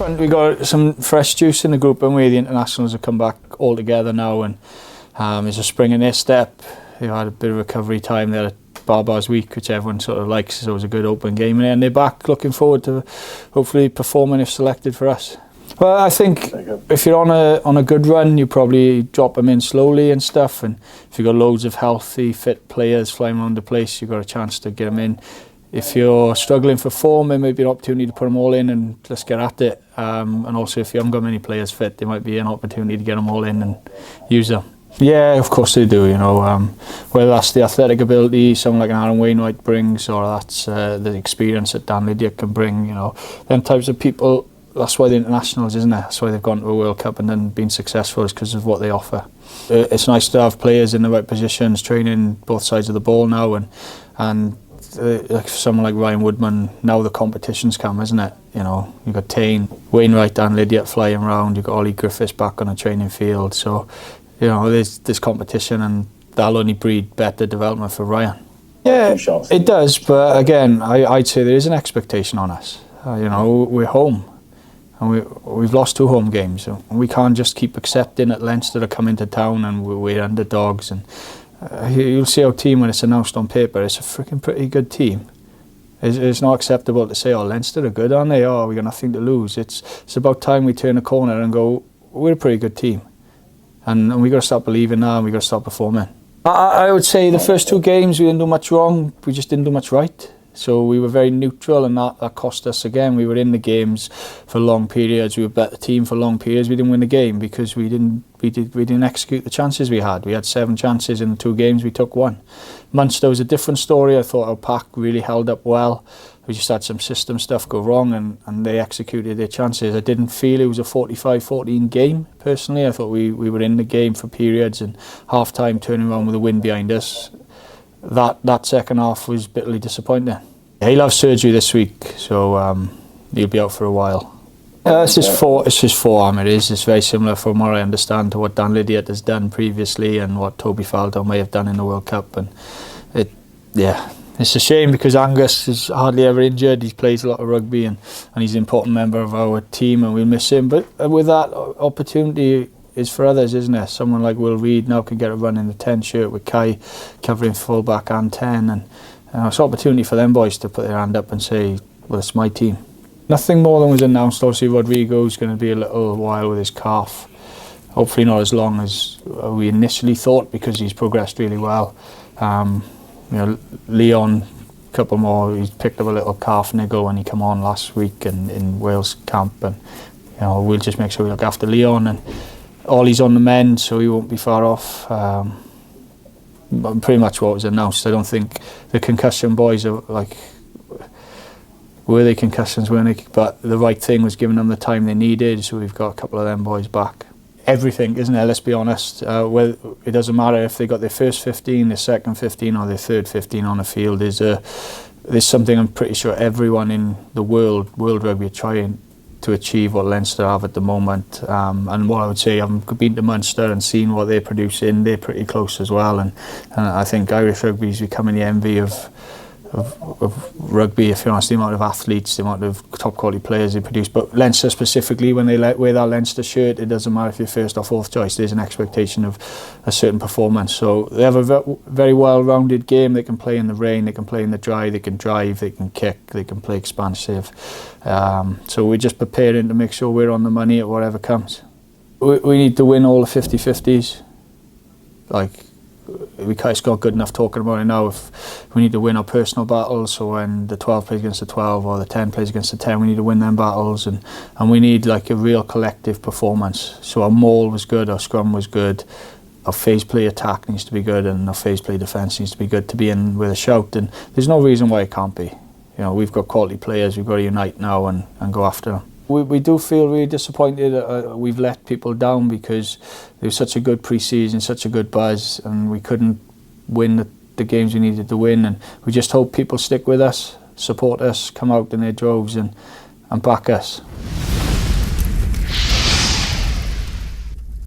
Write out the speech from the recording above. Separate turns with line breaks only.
different. We got some fresh juice in the group, and the internationals have come back all together now, and it's a spring in their step. They had a bit of recovery time there at Barbar's week, which everyone sort of likes, so it was a good open game, and they're back, looking forward to hopefully performing if selected for us. Well, I think if you're on a good run, you probably drop them in slowly and stuff, and if you've got loads of healthy, fit players flying around the place, you've got a chance to get them in. If you're struggling for form, there may be an opportunity to put them all in and let's get at it. And also, if you haven't got many players fit, there might be an opportunity to get them all in and use them. Yeah, of course they do, you know, whether that's the athletic ability someone like Aaron Wainwright brings, or that's the experience that Dan Lydiate can bring, you know, them types of people. That's why the internationals, isn't it? That's why they've gone to a World Cup and then been successful, is because of what they offer. It's nice to have players in the right positions, training both sides of the ball now, and like someone like Ryan Woodman, now the competition's come, isn't it? You know, you've got Tane, Wainwright and Lydiate flying around, you've got Ollie Griffiths back on a training field, so, you know, there's competition, and that'll only breed better development for Ryan. Yeah, it does, but again, I'd say there is an expectation on us. You know, we're home, and we've lost 2 home games, so we can't just keep accepting that Leinster are coming to town and we're underdogs. And you'll see our team when it's announced on paper, it's a freaking pretty good team. It's not acceptable to say, oh, Leinster are good, aren't they? Oh, we got nothing to lose. It's about time we turn a corner and go, we're a pretty good team. And we got to start believing now, and we got to start performing. I would say the first 2 games we didn't do much wrong, we just didn't do much right. So we were very neutral, and that cost us again. We were in the games for long periods. We were a better team for long periods. We didn't win the game because we didn't execute the chances we had. We had 7 chances in the 2 games. We took 1. Munster was a different story. I thought our pack really held up well. We just had some system stuff go wrong, and they executed their chances. I didn't feel it was a 45-14 game, personally. I thought we were in the game for periods, and half-time turning around with a win behind us. That second half was bitterly disappointing. He'll have surgery this week, so he'll be out for a while. It's his forearm. It's very similar, from what I understand, to what Dan Lydiate has done previously and what Toby Faldo may have done in the World Cup. And it's a shame, because Angus is hardly ever injured. He plays a lot of rugby, and he's an important member of our team, and we'll miss him. But with that, opportunity is for others, isn't it? Someone like Will Reid now can get a run in the 10 shirt, with Kai covering fullback and 10, and it's an opportunity for them boys to put their hand up and say, well, it's my team. Nothing more than was announced. Obviously, Rodrigo's going to be a little while with his calf. Hopefully not as long as we initially thought, because he's progressed really well. You know, Leon, a couple more. He's picked up a little calf niggle when he came on last week in Wales camp, and you know, we'll just make sure we look after Leon. And Ollie's on the mend, so he won't be far off. But pretty much what was announced. I don't think the concussion boys are like, were they concussions, weren't they? But the right thing was giving them the time they needed, so we've got a couple of them boys back. Everything, isn't it? Let's be honest. It doesn't matter if they got their first 15, their second 15, or their third 15 on the field. There's something I'm pretty sure everyone in the world rugby are trying to achieve what Leinster have at the moment. And what I would say, I've been to Munster and seen what they're producing. They're pretty close as well. And I think Irish rugby is becoming the envy of rugby, if you're honest, the amount of athletes, the amount of top quality players they produce. But Leinster specifically, when they wear that Leinster shirt, it doesn't matter if you're first or fourth choice, there's an expectation of a certain performance. So they have a very well-rounded game. They can play in the rain, they can play in the dry, they can drive, they can kick, they can play expansive. So we're just preparing to make sure we're on the money at whatever comes. We need to win all the 50-50s. Like, we can't got good enough talking about it now. If we need to win our personal battles, so when the 12 plays against the 12 or the 10 plays against the 10, we need to win them battles, and we need like a real collective performance. So our maul was good, our scrum was good, our phase play attack needs to be good, and our phase play defence needs to be good to be in with a shout. And there's no reason why it can't be. You know, we've got quality players. We've got to unite now and go after them. We do feel really disappointed. We've let people down because there was such a good pre-season, such a good buzz, and we couldn't win the games we needed to win. And we just hope people stick with us, support us, come out in their droves and back us.